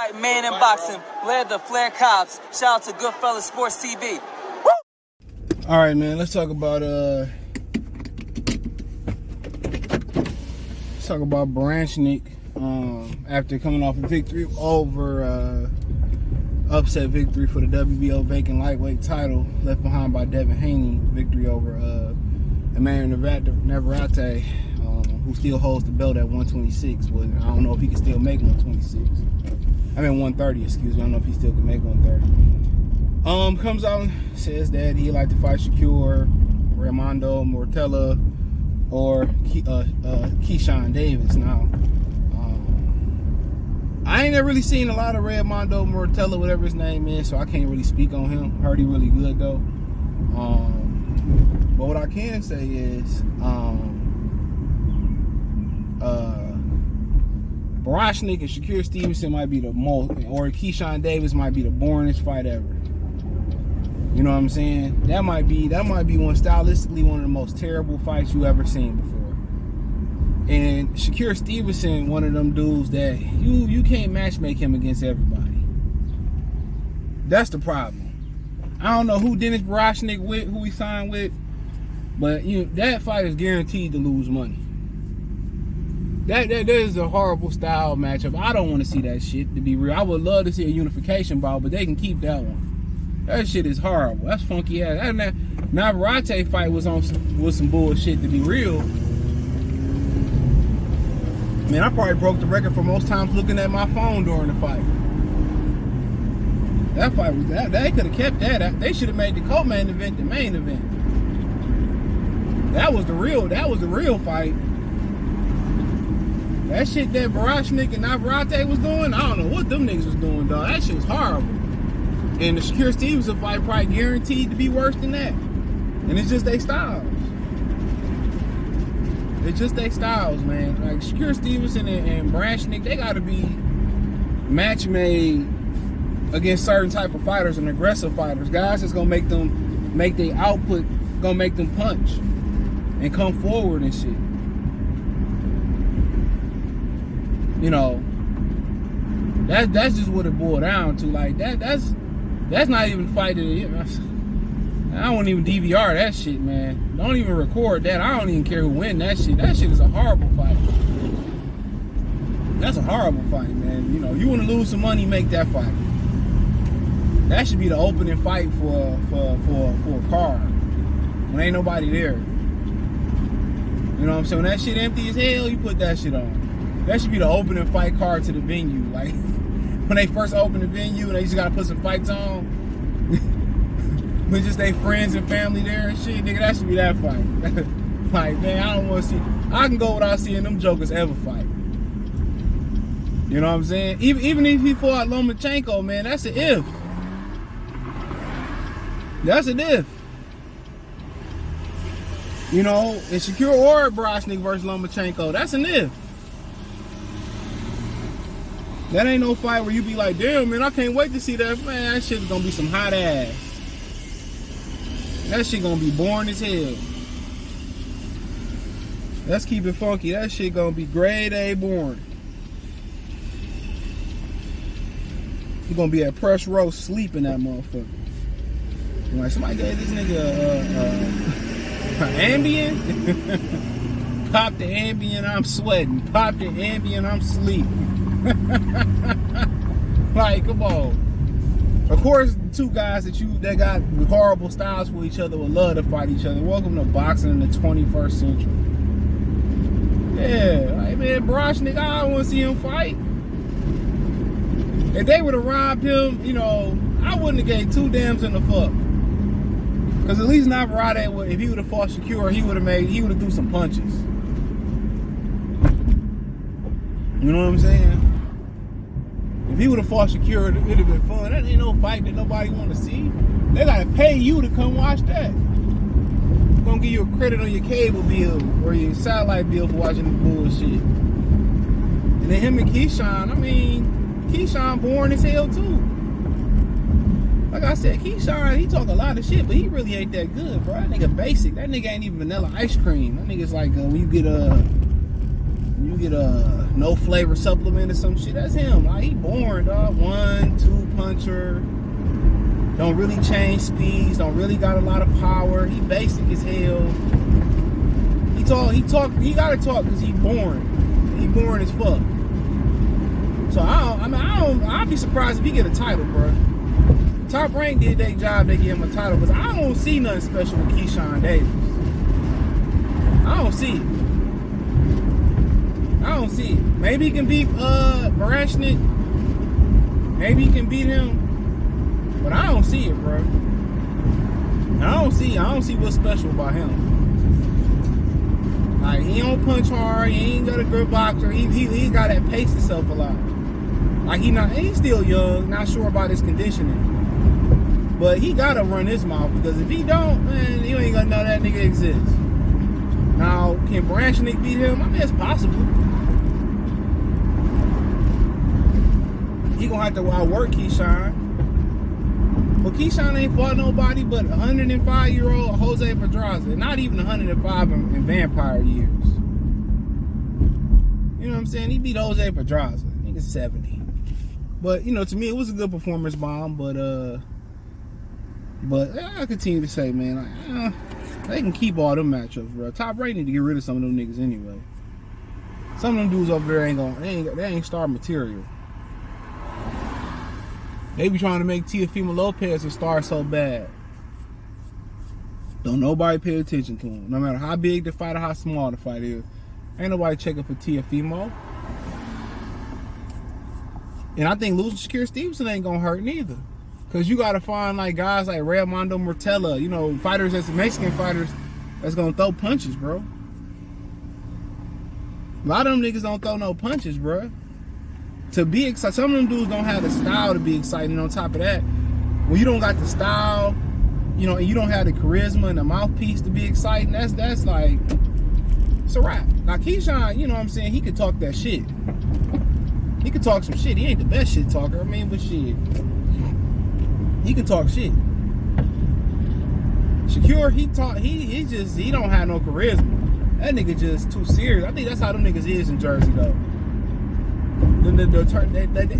Fight man in boxing, led the Flair Cops. Shout out to Goodfellas Sports TV. Woo! All right, man. Let's talk about Berinchyk. After coming off a victory over upset victory for the WBO vacant lightweight title, left behind by Devin Haney. Victory over Emmanuel Navarrete, who still holds the belt at 126. Well, I don't know if he can still make 126. I mean 130, excuse me. I don't know if he still can make 130. Comes out and says that he'd like to fight Shakur, Raimundo Mortella, or Keyshawn Davis. Now, I ain't never really seen a lot of Raimundo Mortella, whatever his name is, so I can't really speak on him. Heard he really good though. But what I can say is, Berinchyk and Shakur Stevenson might be the most, or Keyshawn Davis might be the boringest fight ever. You know what I'm saying? That might be stylistically one of the most terrible fights you ever seen before. And Shakur Stevenson, one of them dudes that you can't matchmake him against everybody. That's the problem. I don't know who Dennis Berinchyk with, who he signed with, but that fight is guaranteed to lose money. That is a horrible style matchup. I don't want to see that shit, to be real. I would love to see a unification bout, but they can keep that one. That shit is horrible. That's funky ass. That Navarrete fight was some bullshit, to be real. Man, I probably broke the record for most times looking at my phone during the fight. That fight was that. They could have kept that. They should have made the co-main event the main event. That was the real fight. That shit that Berinchyk and Navarrete was doing, I don't know what them niggas was doing, dog. That shit was horrible. And the Shakur Stevenson fight probably guaranteed to be worse than that. And it's just their styles. It's just their styles, man. Like Shakur Stevenson and Berinchyk, they gotta be match made against certain type of fighters and aggressive fighters. Guys that's gonna make their output, gonna make them punch and come forward and shit. You know, that's just what it boiled down to. Like that's not even fighting. I won't even DVR that shit, man. Don't even record that. I don't even care who win that shit. That shit is a horrible fight. That's a horrible fight, man. You know, you want to lose some money, make that fight. That should be the opening fight for a card when ain't nobody there. You know what I'm saying? When that shit empty as hell, you put that shit on. That should be the opening fight card to the venue. Like when they first open the venue and they just gotta put some fights on. With just their friends and family there and shit, nigga, that should be that fight. Like, man, I don't want to see. I can go without seeing them jokers ever fight. You know what I'm saying? Even if he fought Lomachenko, man, that's an if. That's an if. You know, it's Shakur or Berinchyk versus Lomachenko. That's an if. That ain't no fight where you be like, damn, man, I can't wait to see that. Man, that shit's gonna be some hot ass. That shit gonna be boring as hell. Let's keep it funky. That shit gonna be grade A boring. You gonna be at press row sleeping that motherfucker. Like somebody gave this nigga Ambien. Pop the Ambien, I'm sweating. Pop the Ambien, I'm sleeping. Like, come on. Of course, two guys that got horrible styles for each other would love to fight each other. Welcome to boxing in the 21st century. Yeah, like, man, Berinchyk, I don't want to see him fight. If they would have robbed him, you know, I wouldn't have gave two damns in the fuck. Because at least Navarrete, if he would have fought Shakur, he would have threw some punches. You know what I'm saying? If he would have fought Shakur, it would have been fun. That ain't no fight that nobody want to see. They got to pay you to come watch that. They're going to give you a credit on your cable bill or your satellite bill for watching the bullshit. And then him and Keyshawn, I mean, Keyshawn boring as hell too. Like I said, Keyshawn, he talk a lot of shit, but he really ain't that good, bro. That nigga basic. That nigga ain't even vanilla ice cream. That nigga's like when you get get a no flavor supplement or some shit. That's him. Like, he boring, dog. 1-2 puncher. Don't really change speeds. Don't really got a lot of power. He basic as hell. He gotta talk because he boring. He boring as fuck. So I'd be surprised if he get a title, bro. Top Rank did their job, they give him a title, because I don't see nothing special with Keyshawn Davis. I don't see it. Maybe he can beat Berinchyk. Maybe he can beat him. But I don't see it, bro. I don't see what's special about him. Like, he don't punch hard, he ain't got a good boxer, he got that pace himself a lot. Like, he's still young, not sure about his conditioning. But he gotta run his mouth, because if he don't, man, you ain't gonna know that nigga exists. Now, can Berinchyk beat him? I mean, it's possible. He gonna have to outwork Keyshawn. But Keyshawn ain't fought nobody but 105-year-old Jose Pedraza. Not even 105 in vampire years. You know what I'm saying? He beat Jose Pedraza. I think it's 70. But, you know, to me, it was a good performance bomb. But I continue to say, man, like, they can keep all them matchups, bro. Top Rank need to get rid of some of them niggas anyway. Some of them dudes over there they ain't star material. They be trying to make Teofimo Lopez a star so bad. Don't nobody pay attention to him. No matter how big the fight or how small the fight is. Ain't nobody checking for Teofimo. And I think losing Shakur Stevenson ain't gonna hurt neither. Cause you gotta find like guys like Raymundo Murtela, you know, fighters that's Mexican fighters that's gonna throw punches, bro. A lot of them niggas don't throw no punches, bro. To be excited, some of them dudes don't have the style to be exciting. On top of that, when you don't got the style, you know, and you don't have the charisma and the mouthpiece to be exciting, that's like, it's a wrap. Now Keyshawn, you know what I'm saying, he could talk that shit. He could talk some shit. He ain't the best shit talker, I mean, but shit, he can talk shit. Shakur, he don't have no charisma. That nigga just too serious. I think that's how them niggas is in Jersey though.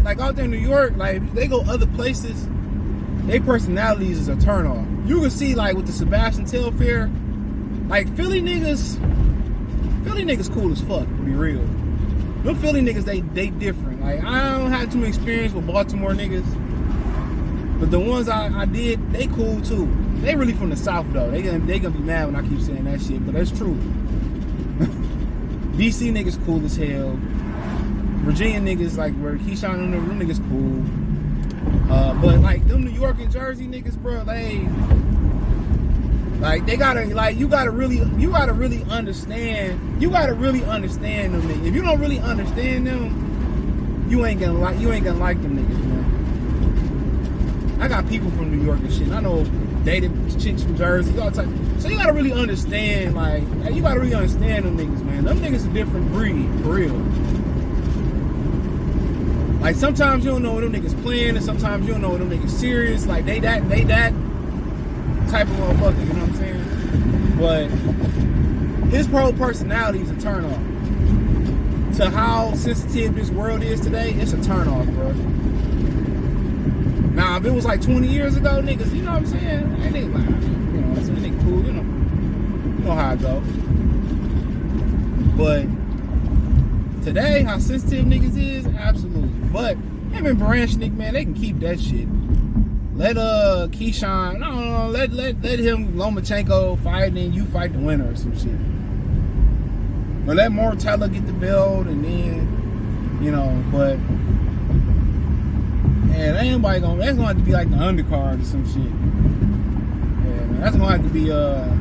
Like out there in New York, like they go other places, their personalities is a turn off. You can see like with the Sebastian Telfair, like Philly niggas cool as fuck, to be real. Them Philly niggas, they different. Like, I don't have too much experience with Baltimore niggas, but the ones I did, they cool too. They really from the South though. They gonna be mad when I keep saying that shit, but that's true. DC niggas cool as hell. Virginia niggas, like where Keyshawn and them niggas cool. But like them New York and Jersey niggas, bro, they gotta, like, you gotta really understand them niggas. If you don't really understand them, you ain't gonna like them niggas, man. I got people from New York and shit. I know dated chicks from Jersey, all type. So you gotta really understand, like you gotta really understand them niggas, man. Them niggas a different breed, for real. Like, sometimes you don't know what them niggas playing, and sometimes you don't know what them niggas serious. Like, they that type of motherfucker, you know what I'm saying? But his whole personality is a turn off. To how sensitive this world is today, it's a turn off, bro. Now, if it was like 20 years ago, niggas, you know what I'm saying? They niggas like, you know what I'm saying? They cool, you know how it go. But today, how sensitive niggas is, absolutely. But him and Berinchyk, man, they can keep that shit. Let Keyshawn, I don't know, let him Lomachenko fight, and then you fight the winner or some shit. Or let Murtela get the belt, and then, you know, but man, that's gonna have to be like the undercard or some shit. Yeah, man, that's gonna have to be on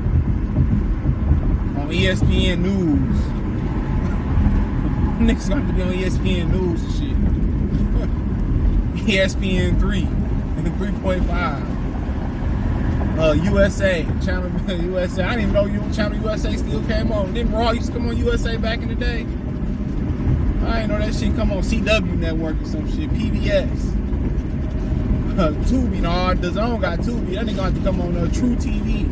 ESPN News. Niggas gonna have to be on ESPN News and shit. ESPN 3, 3.5. USA, Channel USA. I didn't even know Channel USA still came on. Didn't Raw used to come on USA back in the day? I didn't know that shit come on CW Network or some shit. PBS. Tubi, no, the Zone got Tubi. That nigga gonna have to come on True TV.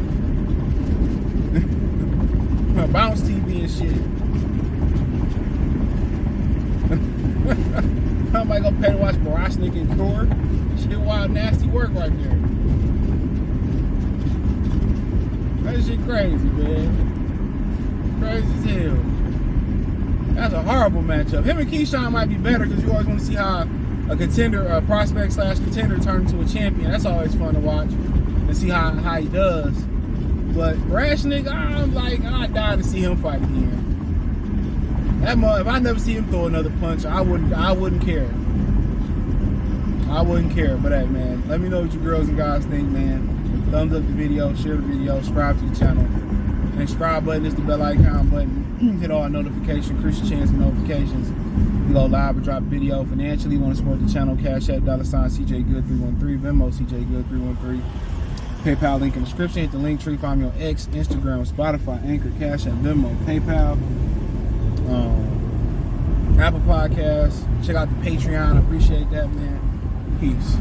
Bounce TV and shit. everybody go pay to watch Berinchyk and Shakur. Shit, wild, nasty work right there. That shit crazy, man. Crazy as hell. That's a horrible matchup. Him and Keyshawn might be better because you always want to see how a contender, a prospect / contender turn into a champion. That's always fun to watch and see how he does. But Berinchyk, I die to see him fight again. That if I never see him throw another punch, I wouldn't care. I wouldn't care. But hey, man, let me know what you girls and guys think, man. Thumbs up the video, share the video, subscribe to the channel. And subscribe button is the bell icon button. Hit all notifications, Christian chance and notifications. We go live or drop video. Financially, want to support the channel, Cash App, $CJ Good 313, Venmo, CJ Good 313. PayPal link in the description. Hit the link tree. Find me on X, Instagram, Spotify, Anchor, Cash App, Venmo, PayPal, Apple Podcasts. Check out the Patreon. I appreciate that, man. Peace.